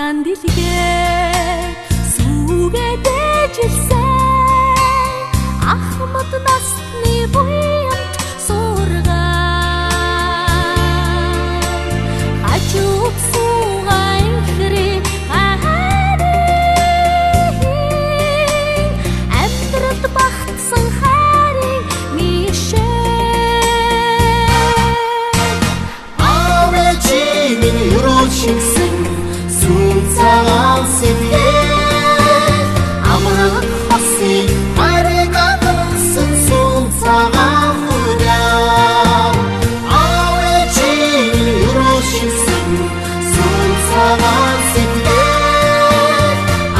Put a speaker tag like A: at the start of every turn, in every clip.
A: Аян дэлгээ сүгэдэжэлсэн Ахмад насны буянт сургаан Хажууд суугаа ихрээ харин Амьдралд багтсан хайрын мишээ
B: Авэжийн юруу шигсэн сүн цагаан сэтгэл Амрах хосыг харигадсан сүн цагаан хүрээ Авэжийн юруу шигсэн сүн цагаан сэтгэл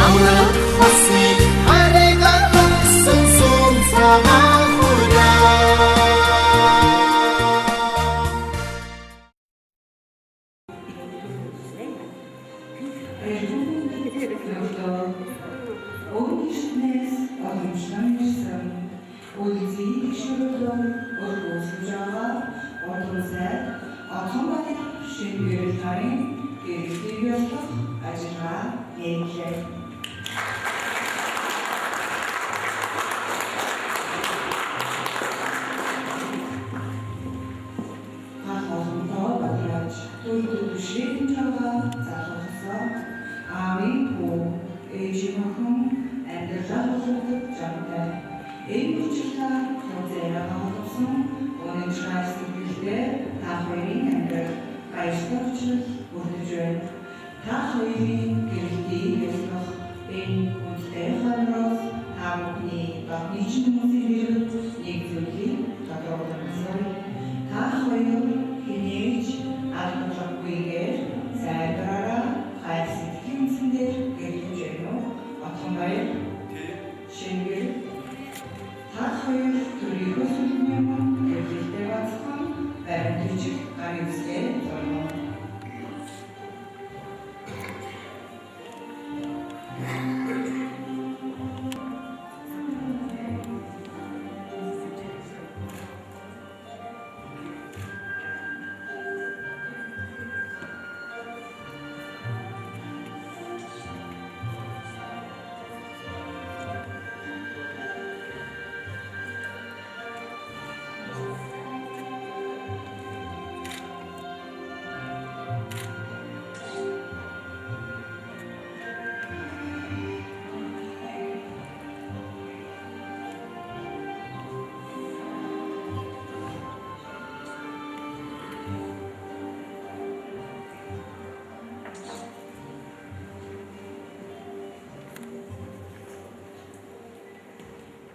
B: Амрах хосыг харигадсан сүн цагаан хүрээ
C: Өвчнэс адамшдан ирсэн Үлзий гişүрдөн өргөсөжага Ордонсай Атомбай шингэр тарын гэрэлтийгээс ажиргаа нээлээ Ахалтоо баглаач Түлдүшийн чага залхасан Аавын хүү ээжимхэн амьдрал хөлдөг жантай энэ хүчлээ хязгаараа хавсан өнөө шаардлагатай та хоёрын амьдрал баяртай бүрдэж байна. Та хоёрын гэрэлтийн ёслох энэ үнэтэй хамроос та бүхний багны хүмүүсийн нэг зүйлийг тодорхойлсон. Та хоёр хинээж албагүйгээр сайдраараа хайр сэтгэмсэндээр гэрэлж байна. Атомбай шингэр та хоёр төрийнхөө сүлмийн гэрэлтэй бацхан баримтж гарьцээ зорно.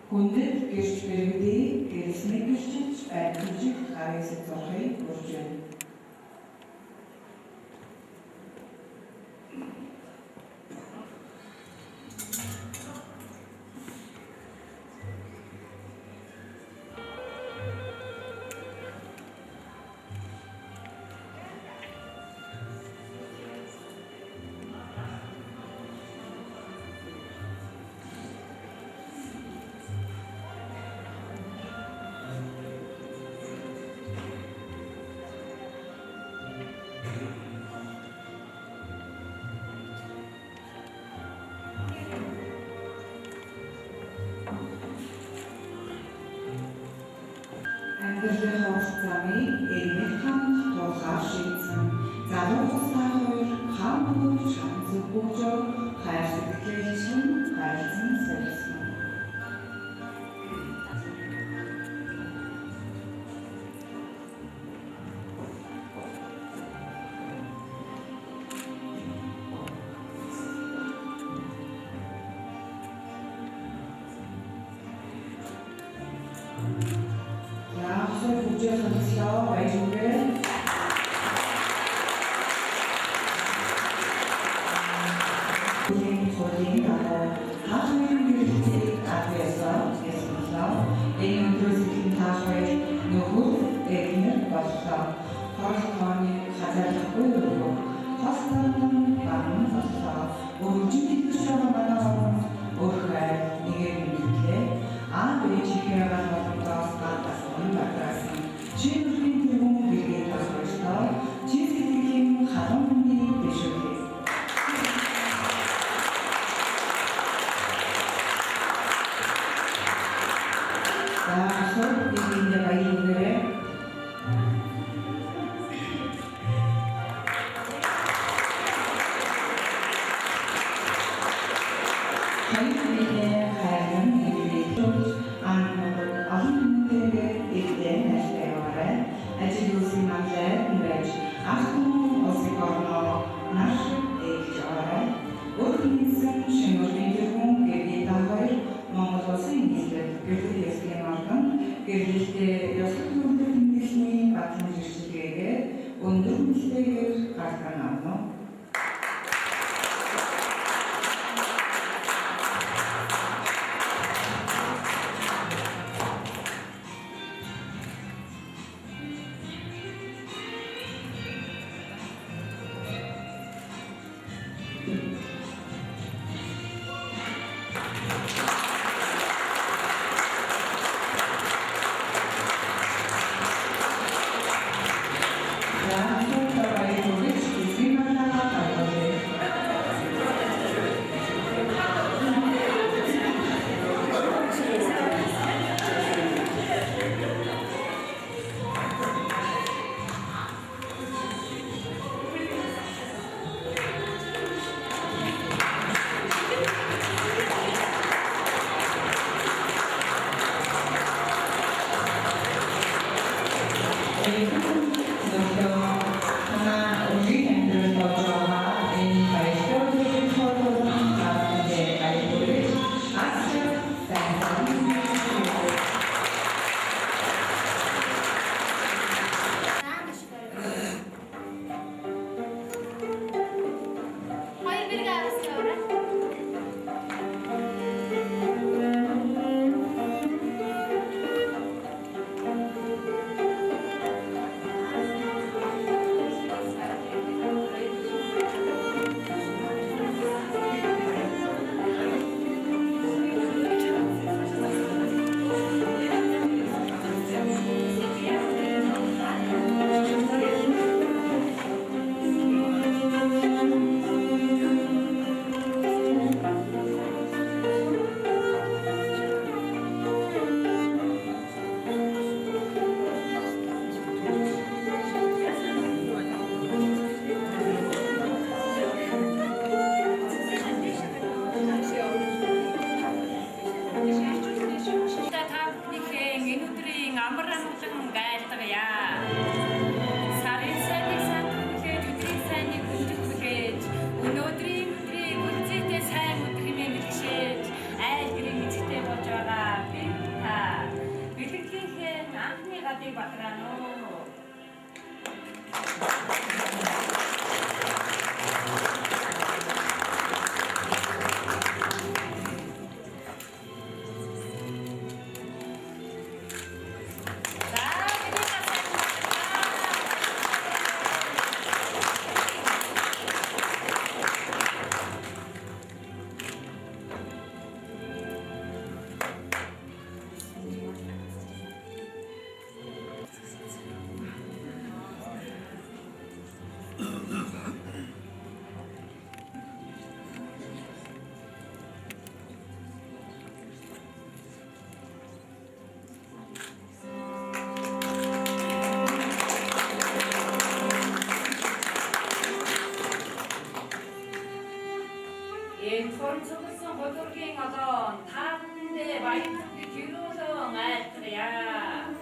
C: Хүндэт гэрч бэрэгдээ гэрсний гэрчилж байрлаж гарыг зорхыг хүрж байна. Амьдралын ховс замыг эрмэх хамт тулгаар шийдсэн. Залуу тусгай хоёр хам бүгд шанцыг бүжөө хайр сэтгэлсэн хайрцан сэлсэн. Бүгдээ хамтлаа баярлалаа. Хоолын хаахын гэрэлтийг авьяасаа ясналаа. Энэ өндрөсгийн таахыг нөхөр эгнэр боллоо. Хоолны хазаарлахгүй юу? Хастан бан боллоо. Өргөжин дэлгэрч байгаа манай өөрхөө нэгээр мэдлээ. ээжийнхээ болонгоос гадаас багтаасан. Чиний түргэн бигээ тасгаж чи сэтгэлийн харамны бишээ.
D: Формцогсон бодоргийн одоо таанд баяртай жирүүлэн айлтгая.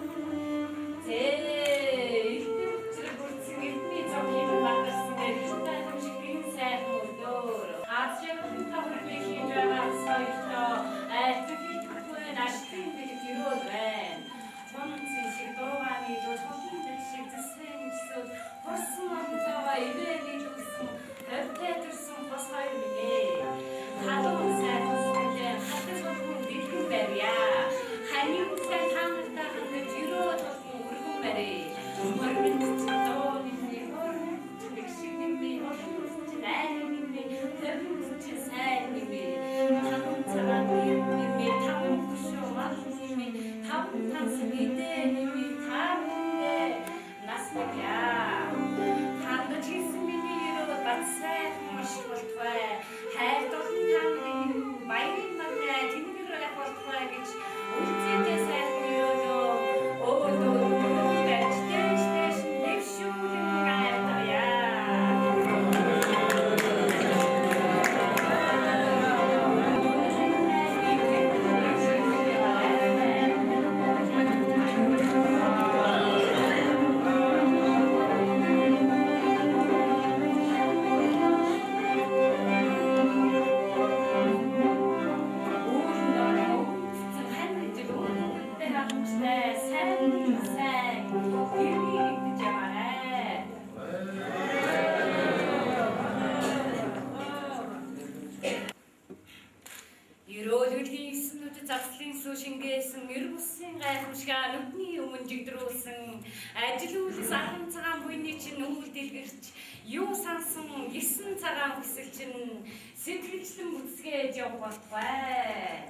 D: Илтгэл бүрдсэн эртний цогцын бандарсан дэрхтэй хэмжигдэн сайн мөрдөр. Азиагийн таврыг хийж байгаа соёлтой айлтгий наштын жирүүл байна. Сонцын шиг дуугааны дуулахын шиг зэсэн гэсэн хорсон онцгой ивэний дүүсэн төвтөрсөн бос хоёр минь. Халуун сайн хөсгөлээ хатас болгон дэлгэн барья. Ханийн сайн таамагтай хандаж жирөө толгон өргөн барья. Мөрөнд дооны хөрөн тэгшигний холбооч найрны төвөнд сайн минь. Хамт цагаан минь таван хөшөө малны таван танс мэдээний таван насмя. Хандаж хийсэн миний өрөө бацсай маш болтвай. Хайртол таамаг баярын магнаа тэнэг рүү болтвай гэж үлцээтэй сайн өрөө өөдөө бэчтэш дэвшүүлэн гайтая. Ерөөлөлийн эснүүд завслын сүү шингээсэн эр бусын гайхамшигт нүдний өмнө жигдрүүлсэн ажил үйлс ахын цагаан буйны чинь өвөл дэлгэрч юу сансан 9 цагаан хүсэл чинь сэтгэлчлэн бүцгээж явах болтугай.